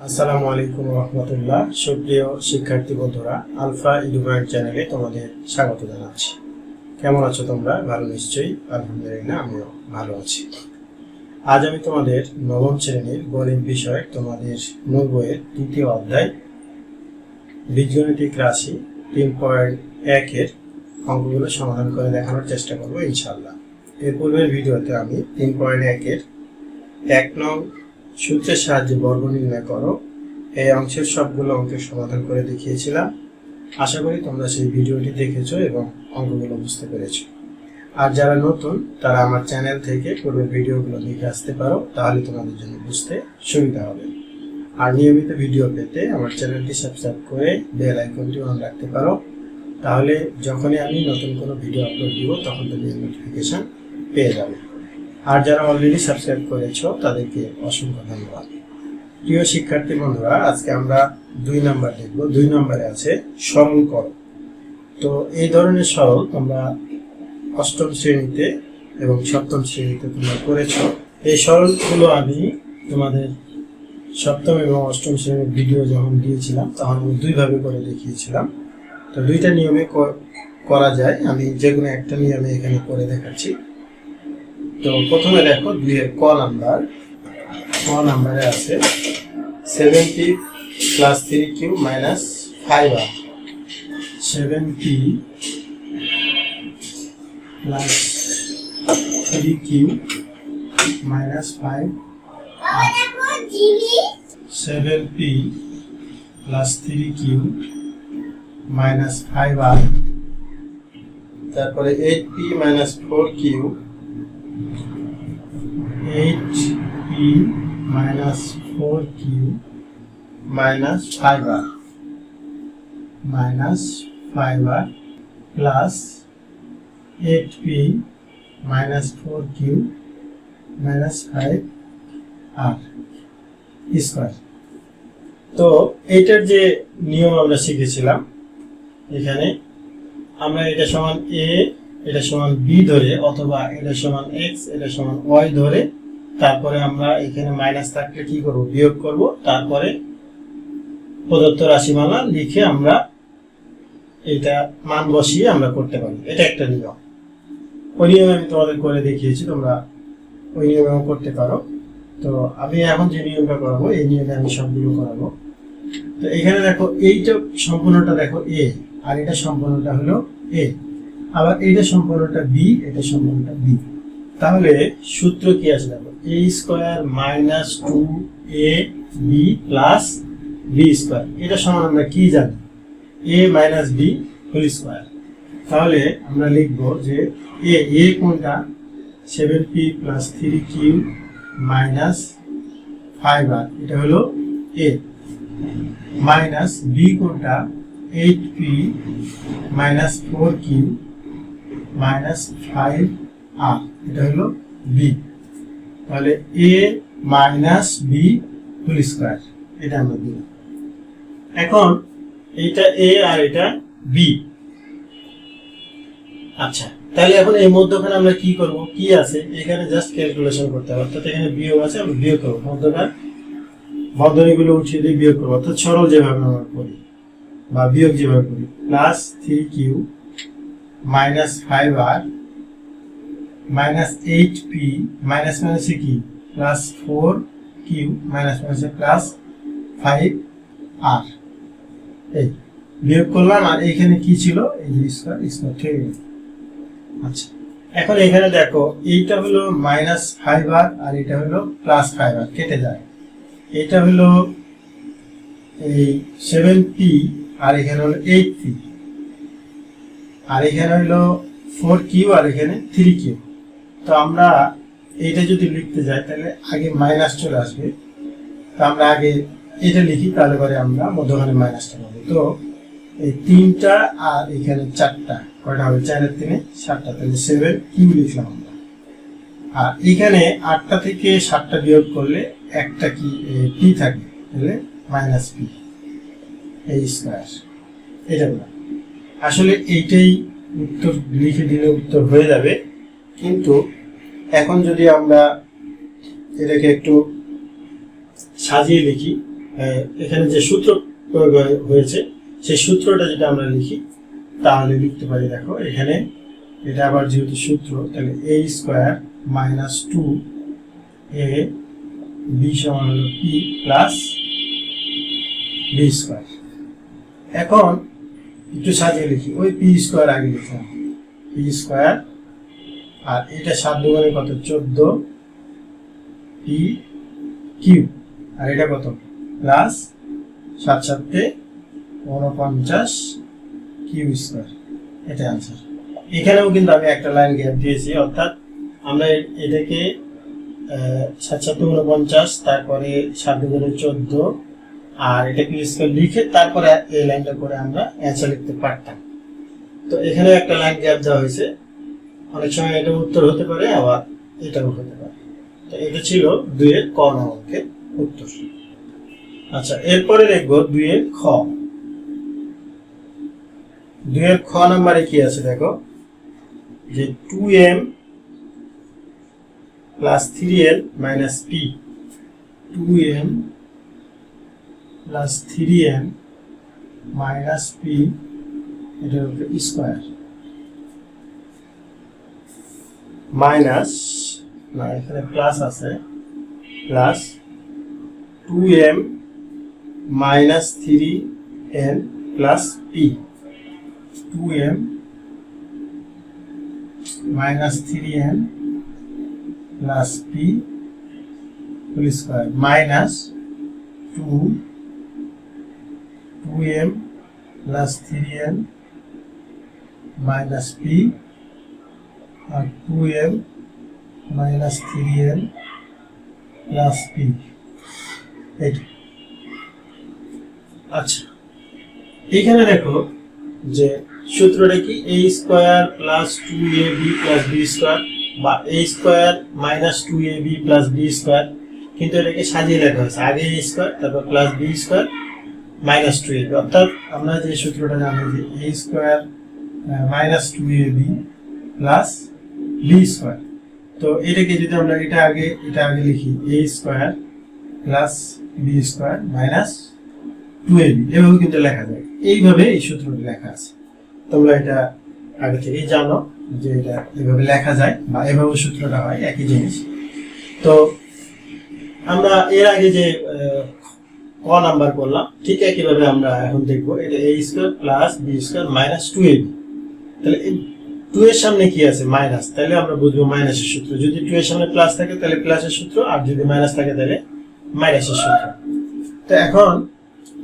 আসসালামু আলাইকুম রহমতুল্লাহ। সুপ্রিয় শিক্ষার্থী বন্ধুরা, আলফা এডুকেশন চ্যানেলে তোমাদের স্বাগত জানাচ্ছি। কেমন আছো তোমরা? ভালো নিশ্চয়ই। আলহামদুলিল্লাহ, আমিও ভালো আছি। আজ আমি তোমাদের নবম শ্রেণীর গণিত বিষয় তোমাদের মূল বইয়ের তৃতীয় অধ্যায় বীজগণিতিক রাশি 3.1 এর অঙ্কগুলো সমাধান করে দেখানোর চেষ্টা করবো ইনশাআল্লাহ। এর পূর্বের ভিডিওতে আমি 3.1 এর 1 নং সূত্রের সাহায্যে বর্গ নির্ণয় করো এই অংশের সবগুলো অঙ্কের সমাধান করে দেখিয়েছিলাম। আশা করি তোমরা সেই ভিডিওটি দেখেছো এবং অঙ্কগুলো বুঝতে পেরেছো। আর যারা নতুন তারা আমার চ্যানেল থেকে পূর্বের ভিডিওগুলো দেখে আসতে পারো, তাহলে তোমাদের জন্য বুঝতে সুবিধা হবে। আর নিয়মিত ভিডিও পেতে আমার চ্যানেলটি সাবস্ক্রাইব করে বেল আইকনটি অন রাখতে পারো, তাহলে যখনই আমি নতুন কোনো ভিডিও আপলোড দিব তখন তুমি নোটিফিকেশন পেয়ে যাবে। আর যারা অলরেডি সাবস্ক্রাইব করেছো তাদেরকে অসংখ্য ধন্যবাদ। প্রিয় শিক্ষার্থী বন্ধুরা, আজকে আমরা 2 নাম্বার দেখব। 2 নম্বরে আছে সরল করো। তো এই ধরনের সরল তোমরা অষ্টম শ্রেণীতে এবং সপ্তম শ্রেণীতে তোমরা করেছো। এই সরলগুলো আমি তোমাদের সপ্তম এবং অষ্টম শ্রেণীর ভিডিও যখন দিয়েছিলাম তখন আমি 2 ভাবে করে দেখিয়েছিলাম। তো 2টা নিয়মে করা যায়, আমি যে কোনো একটা নিয়মে এখানে করে দেখাচ্ছি। তো প্রথমে দেখো 2 এর ক নাম্বারে আছে 7p + 3q - 5r। 7p + 3q - 5r। 7p + 3q - 5r। তারপরে 8p - 4q 8p - 4q - 5r plus 8p - 4q - 5r square. তো এইটার যে নিয়ম আমরা শিখেছিলাম, এখানে আমরা এটা সমান a, এটা সমান b ধরে, অথবা এটা সমান x, এটা সমান y ধরে, তারপরে আমরা এখানে মাইনাস থাকলে কি করব, বিয়োগ করব, তারপরে প্রদত্ত রাশিমালা লিখে আমরা এটা মান বসিয়ে আমরা করতে পারি। এটা একটা নিয়ম। ওই নিয়মে আমি তোমাদের করে দেখিয়েছি, তোমরা ওই নিয়মেও করতে পারো। তো আমি এখন যে নিয়মটা করাবো এই নিয়মে আমি সবগুলো করাবো। তো এখানে দেখো এইটা সম্পূর্ণটা দেখো a, আর এটা সম্পূর্ণটা হলো a, আবার এইটা সম্পূর্ণটা b, এটা সম্পূর্ণটা b। তাহলে সূত্র কি আছে দেখো, a² - 2ab + b²। এটা সমান আমরা কি জানি, a - b হোল স্কয়ার। তাহলে আমরা লিখব যে a কোনটা, 7p + 3q - 5r, এটা হলো a, মাইনাস b কোনটা, 8p - 4q - 5r, এটা হলো b। তাহলে a - b হোল স্কয়ার, এটা আমরা দিলাম। এখন এইটা a আর এটা b। আচ্ছা, তাহলে এখন এই মধ্যখানে আমরা কি করব, কি আছে এখানে জাস্ট ক্যালকুলেশন করতে হবে। অর্থাৎ এখানে বিয়োগ আছে, আমরা বিয়োগ করব, মধ্যখানে বন্ধনীগুলো উঠিয়ে দিয়ে বিয়োগ করব। অর্থাৎ সরল যেভাবে আমরা করি বা বিয়োগ যেভাবে করি, plus 3q - 5r minus 8p minus মাইনাসে কি প্লাস 4q মাইনাসে প্লাস 5r। এই বিয়োগ করলাম, আর এখানে কি ছিল, এই যে স্কয়ার ঠিক আছে। আচ্ছা, এখন এখানে দেখো এইটা হলো -5r আর এটা হলো +5r, কেটে যায়। এটা হলো এই 7p আর এখানে হলো 8p, আর এখানে হলো 4q আর এখানে 3q। তো আমরা এইটা যদি লিখতে যাই তাহলে আগে মাইনাস চলে আসবে। তো আমরা আগে এটা লিখি, তাহলে পরে আমরা মধ্যখানে মাইনাসটা পাবো। তো এই 3টা আর এখানে 4টা, কয়টা হবে, 4 এর 3 7টা, তাহলে 7q লিখলাম আমরা। আর এখানে 8টা থেকে 7টা বিয়োগ করলে একটা কি p থাকে, তাহলে -p এই স্কয়ার। এটা আসলে এইটাই উত্তর, লিখে দিলে উত্তর হয়ে যাবে। কিন্তু এখন যদি আমরা এটাকে একটু সাজিয়ে লিখি, এখানে যে সূত্র প্রয়োগ হয়েছে সেই সূত্রটা যেটা আমরা লিখি তাহলে লিখতে পারি। দেখো এখানে এটা আবার যেহেতু সূত্র, তাহলে a square minus 2a b সমান হলো p প্লাস b স্কোয়ার। এখন একটু সাজিয়ে লিখি, ওই p স্কোয়ার আগে লিখলাম, p স্কোয়ার, আর এটা 7 দুগুণে কত 14 p কিউব, আর এটা কত প্লাস 7 7 49 কিউ স্কোয়ার। এটা आंसर। এখানেও কিন্তু আমি একটা লাইন গ্যাপ দিয়েছি, অর্থাৎ আমরা এটাকে 7 7 49, তারপরে 7 দুগুণে 14, আর এটা কিউ স্কোয়ার লিখে তারপরে এই লাইনটা করে আমরা অ্যান্সার লিখতে পারতাম। তো এখানে একটা লাইন গ্যাপ দেওয়া হয়েছে, অনেক সময় এটা উত্তর হতে পারে, আবার এটাও হতে পারে। তো এটা ছিল 2 এর ক নম্বরের উত্তর। আচ্ছা, এরপরে দেখবো 2 এর খ। 2 এর খ নম্বরে কি আছে দেখো, যে 2m plus 3n minus p, 2m plus 3n minus p, এটা হলো স্কোয়ার, মাইনাস, না এখানে প্লাস আছে, plus 2m minus 3n plus p, 2m minus 3n plus p whole square minus 2m plus 3n minus p और 2m minus 3n plus p। আচ্ছা, এখানে দেখো যে সূত্রটা কি, a square plus 2ab plus b square, বা a square minus 2ab plus b square, কিন্তু এটাকে সাজিয়ে লেখা হয়েছে, আগে a স্কয়ার তারপর plus b square minus 2ab, অর্থাৎ আমরা যে সূত্রটা জানি যে a square minus 2ab plus b square. তো এটাকে যদি আমরা এটা আগে লিখি, a square plus b square minus 2ab, এভাবে কিন্তু লেখা যায়। এইভাবে এই সূত্রটি লেখা আছে, তোমরা এটা আগে থেকেই জানো যে এটা এভাবে লেখা যায় বা এভাবে সূত্রটা হয়, একই জিনিস। তো আমরা এর আগে যে ক নাম্বার করলাম, ঠিক একইভাবে আমরা এখন দেখব এটা a square plus b square minus 2ab। তাহলে 2 এর সামনে কি আছে মাইনাস, তাহলে আমরা বুঝবো মাইনাসের সূত্র। যদি 2 এর সামনে প্লাস থাকে তাহলে প্লাসের সূত্র, আর যদি মাইনাস থাকে তাহলে মাইনাসের সূত্র। তো এখন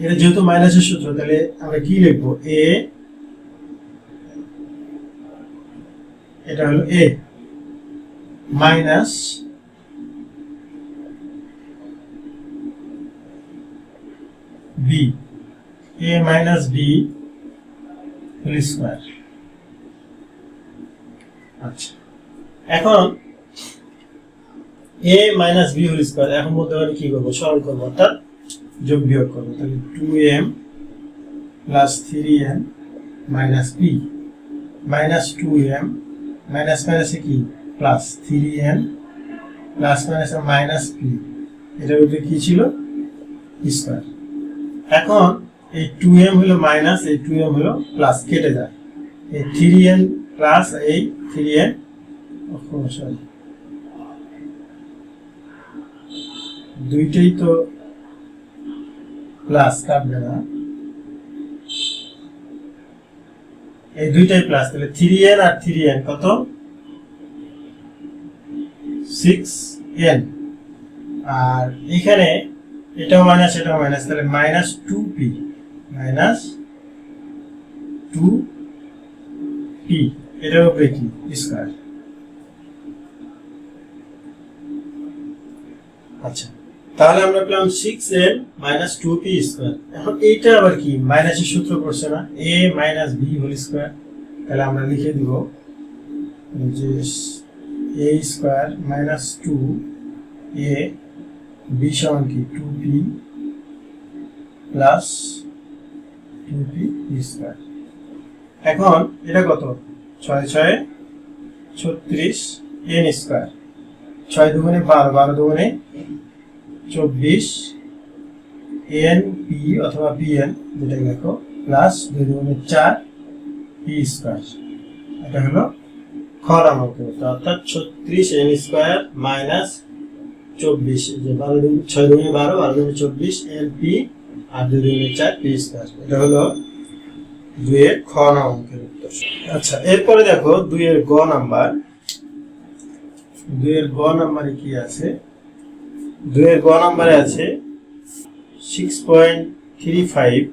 এটা যেহেতু মাইনাসের সূত্র, তাহলে আমরা কি লিখবো, a, এটা হলো a minus b, a minus b whole square. আচ্ছা, এখন a minus b whole square, এখন মধ্যে কি করবো, সরল করবো, অর্থাৎ যোগ বিয়োগ করবো। তাহলে 2m plus 3n minus p minus 2m minus মাইনাসে কি প্লাস 3n প্লাস মাইনাসে মাইনাস p, এটার উপরে কি ছিল স্কয়ার। এখন এই 2m হলো মাইনাস, এই 2m হলো প্লাস, কেটে যায়, এই 3n প্লাস এই 3n, সরি দুইটাই তো প্লাস, কাটবে না, এই দুইটাই প্লাস, তাহলে 3n আর 3n কত 6n, আর এখানে এটাও মাইনাস এটাও মাইনাস, তাহলে মাইনাস 2p, মাইনাস 2p, এটার উপরে কি স্কয়ার। আচ্ছা, তাহলে আমরা পেলাম 6n মাইনাস 2p স্কয়ার। এখন এইটা আবার কি মাইনাসের সূত্র পড়ছে না, a minus b whole square. তাহলে আমরা লিখে দিব যে a square minus 2a b সমান কি 2p প্লাস 2p স্কয়ার। এখন এটা কত, 6 6 36 n স্কয়ার, 6 দুগুণে 12, 12 দুগুণে 24 এন পি অথবা পিএন যেটা লেখো প্লাস 2 দুগুণে 4 পি স্কয়ার। এটা হলো খ নাম্বার উত্তর, অর্থাৎ 36 এন স্কয়ার মাইনাস 24, যে 6 দুগুণে 12, 12 দুগুণে 24 এন পি আর 2 দুগুণে 4 পি স্কয়ার। এটা হলো 2 এর খ নাম্বার উত্তর। আচ্ছা, এরপরে দেখো 2 এর গ নাম্বার। 2 এর গ নাম্বারে কি আছে? 2 এর গ নাম্বারে আছে 6.35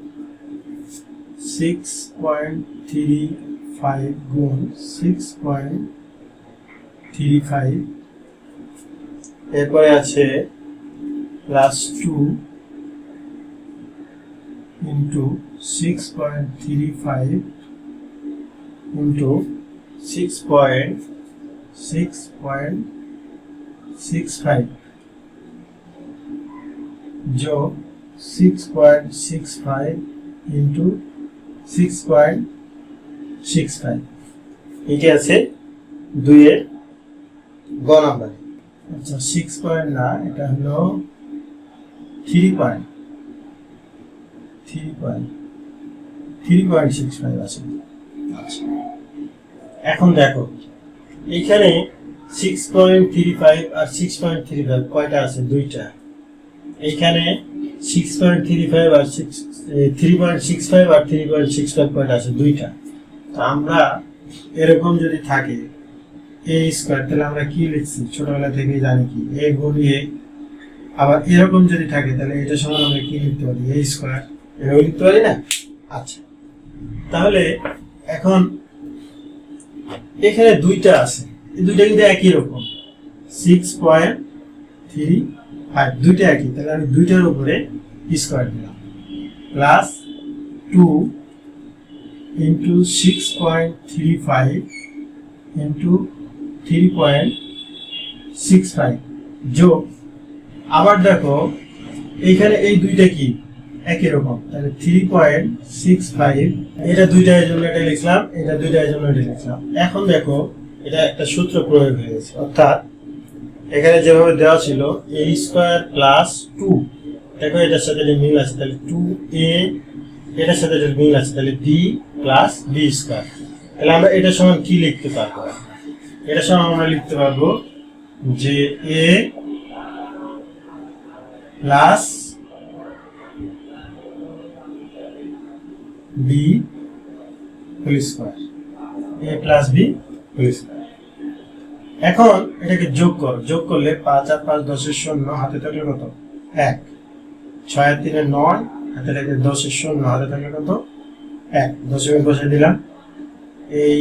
গুণ 6.35, এরপরে আছে প্লাস 2 ইন্টু 6.35 ইন্টু 6.65 যোগ 6.65 ইন্টু 6.65, এটি আছে 2 এর গ নাম্বারে। আচ্ছা, 6 পয়েন্ট না, এটা হলো 3.65 আছে। আচ্ছা, এখন দেখো এইখানে 6.35 আর 6.35 কয়টা আছে? 2টা। এইখানে 6.35 আর 3.65 আর 3.65 কয়টা আছে? 2টা। তো আমরা এরকম যদি থাকে এ স্কয়ার, তাহলে আমরা কি লিখছি? ছোটবেলা থেকেই জানি কি এ গুণ এ। আবার এরকম যদি থাকে তাহলে এটা সমান আমরা কি লিখতে পারি? এ স্কয়ার। এটাও লিখতে পারি না? আচ্ছা, তাহলে এখন এখানে 2টা আছে, এই 2টা কিন্তু একই রকম 6.35, 2টা একই, তাহলে আমি 2টার উপরে স্কয়ার দিলাম প্লাস 2 ইন্টু 6.35 ইন্টু 3.65 যোগ, আবার দেখো এইখানে এই 2টা কি একই রকম, তাহলে 3.65, এটা 2টার জন্য এটা লিখলাম, এটা 2টার জন্য এটা লিখলাম। এখন দেখো এটা একটা সূত্র প্রয়োগ হয়ে গেছে, অর্থাৎ এখানে যেভাবে দেওয়া ছিল a স্কয়ার প্লাস 2, দেখো এটার সাথে যে মিল আছে, তাহলে 2a, এটার সাথে যে মিল আছে, তাহলে b প্লাস b স্কয়ার। তাহলে আমরা এটার সমান কি লিখতে পারবো? এটার সমান আমরা লিখতে পারবো যে a plus b whole square, a plus b whole square. এখন এটাকে যোগ করো, যোগ করলে 5 আর 5 10 এর 0, হাতে থাকলে কত? 1, 6 আর 3 এর 9, হাতে থাকলে 10 এর 0, হাতে থাকলে কত? 1, 10 এর বসে দিলাম। এই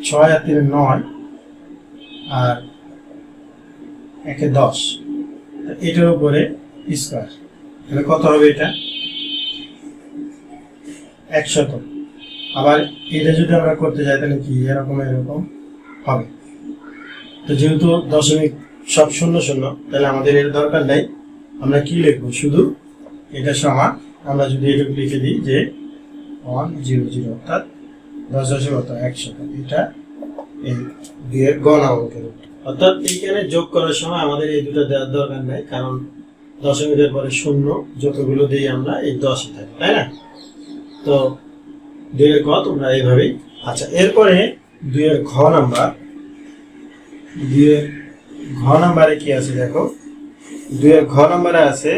6 আর 3 এর 9 আর 1 এ 10, এটার উপরে স্কয়ার, তাহলে কত হবে? এটা 100। আবার এটা যদি আমরা করতে যাই তাহলে কি এরকম হবে। তো যেহেতু দশমিক সব 0 0, তাহলে আমাদের এর দরকার নাই। আমরা কি লিখবো? শুধু এটা সমান, আমরা যদি এটা লিখে দিই যে 100, অর্থাৎ 10 10 কত? 100। এটা এই 2 এর গ নাম্বারের, অর্থাৎ এইখানে যোগ করার সময় আমাদের এই দুটো দেওয়ার দরকার নাই, কারণ দশমিকের পরে 0 যতগুলো দিই আমরা এই 10ই থাকে, তাই না? তো 2 এর গ তোমরা এইভাবেই। আচ্ছা, এরপরে 2 এর ঘ নাম্বার। 2 এর ঘ নাম্বারে কি আছে দেখো? 2 এর ঘ নাম্বারে আছে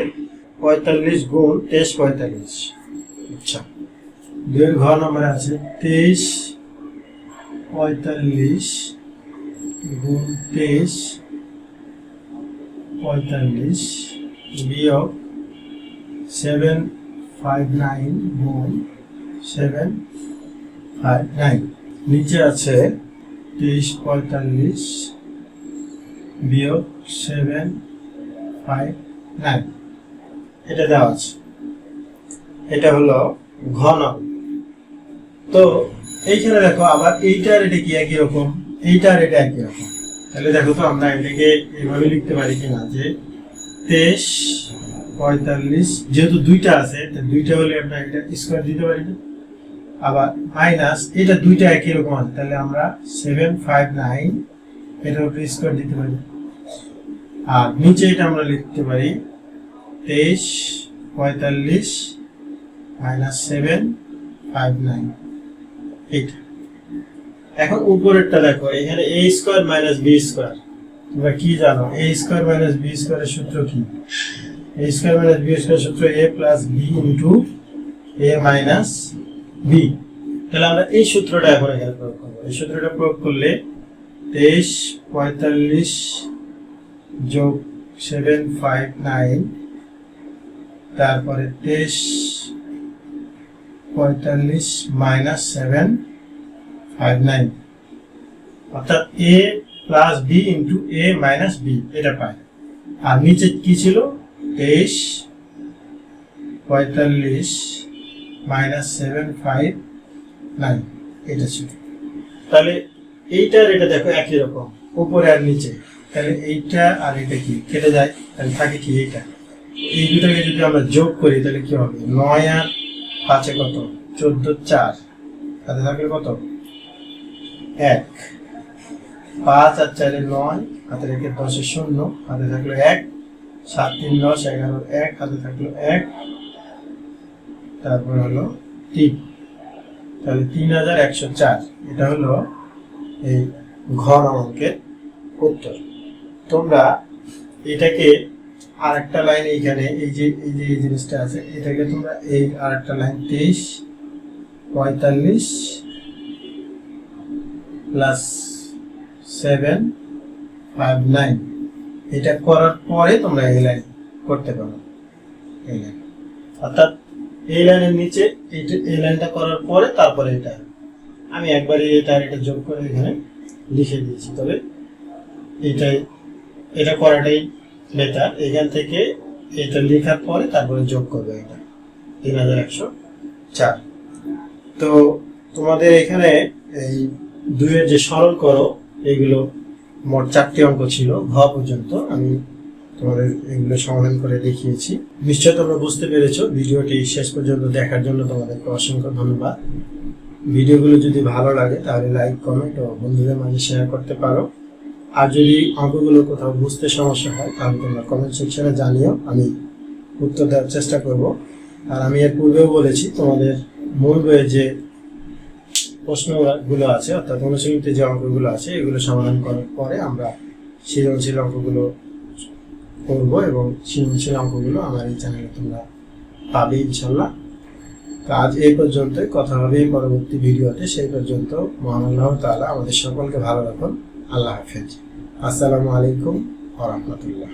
45 গুণ 23 45। আচ্ছা, 2 এর ঘ নাম্বারে আছে 23 45 গুণ 23 45 বিয়োগ 759 গুণ 759। নিচে আছে 23 45 বিয়োগ 759, এটা দেওয়া আছে। এটা হলো ঘ নাম্বার। তো এইখানে দেখো আবার এইটার এটা কি একই রকম, এইটার এটা একই রকম। তাহলে দেখো তো আমরা এটাকে এইভাবে লিখতে পারি কিনা যে 23 45, যেহেতু 2টা আছে, 2টা হলে আমরা এটা স্কয়ার দিতে পারি না। আবার মাইনাস এটা 2টা একই রকম আছে, তাহলে আমরা 759 এটার উপরে স্কয়ার দিতে পারি। আর নিচে এটা আমরা লিখতে পারি 23 45 মাইনাস 759 এইটা। এখন উপরেরটা দেখো, এখানে a square minus b square. তোমরা কি জানো a স্কয়ার মাইনাস b স্কয়ারের সূত্র কি? a স্কয়ার মাইনাস b স্কয়ারের সূত্র a plus b into a minus b। তাহলে আমরা এই সূত্রটা এখন এখানে প্রয়োগ করব। এই সূত্রটা প্রয়োগ করলে 23 45 যোগ 759 তারপরে 23 45 মাইনাস 759 অর্থাৎ a plus b into a minus b এটা পাই। আর নিচে কি ছিল? 23 45 মাইনাস 759 এটা ছিল। তাহলে এইটার এটা দেখো একই রকম, উপরে আর নিচে। তাহলে এইটা আর এটা কি কেটে যায়, তাহলে থাকে কি এইটা। এই দুটাকে যদি আমরা যোগ করি তাহলে কি হবে? 9 আর 5 কত? 14 4 তাহলে থাকলে কত? 1। 5 আর 4 9, হাতে রেখে 10 0, হাতে থাকলো 1, 7 3 10 11 1, হাতে থাকলো 1, তারপর হলো 3। তাহলে 3104 এটা হলো এই ঘ অঙ্কের উত্তর। তোমরা এটাকে আরেকটা লাইন এইখানে এই যে এই জিনিসটা আছে, এটাকে তোমরা এই আরেকটা লাইন 23 45 প্লাস 759 এটা করার পরে তোমরা এই লাইন করতে পারো। এই লাইন অর্থাৎ এই লাইনের নিচে এই লাইনটা করার পরে তারপরে এটা আমি একবারে এটা যোগ করে এখানে লিখে দিয়েছি। তবে এটা করাটাই বেটার। এখান থেকে এটা লেখার পরে তারপরে যোগ করবে এটা 3104। তো তোমাদের এখানে এই 2 এর যে সরল করো এগুলো মোট 4টি অঙ্ক ছিল ঘ পর্যন্ত। আমি তোমাদের এগুলো সমাধান করে দেখিয়েছি। নিশ্চয় তোমরা বুঝতে পেরেছো। ভিডিওটি শেষ পর্যন্ত দেখার জন্য তোমাদেরকে অসংখ্য ধন্যবাদ। ভিডিওগুলো যদি ভালো লাগে তাহলে লাইক কমেন্ট ও বন্ধুদের মাঝে শেয়ার করতে পারো। আর যদি অঙ্কগুলো কোথাও বুঝতে সমস্যা হয় তাহলে তোমরা কমেন্ট সেকশনে জানিও, আমি উত্তর দেওয়ার চেষ্টা করব। আর আমি এর পূর্বেও বলেছি তোমাদের মূল বইয়ে যে প্রশ্নগুলো আছে অর্থাৎ অনুশীলনীতে যে অঙ্কগুলো আছে এগুলো সমাধান করার পরে আমরা সৃজনশীল অঙ্কগুলো করব এবং সৃজনশীল অঙ্কগুলো আমার এই চ্যানেলে তোমরা পাবে ইনশাল্লাহ। তো আজ এই পর্যন্তই, কথা হবে পরবর্তী ভিডিওতে। সেই পর্যন্ত মহান আল্লাহ তাআলা আমাদের সকলকে ভালো রাখুন। আল্লাহ হাফেজ। আসসালামু আলাইকুম ওয়া রাহমাতুল্লাহ।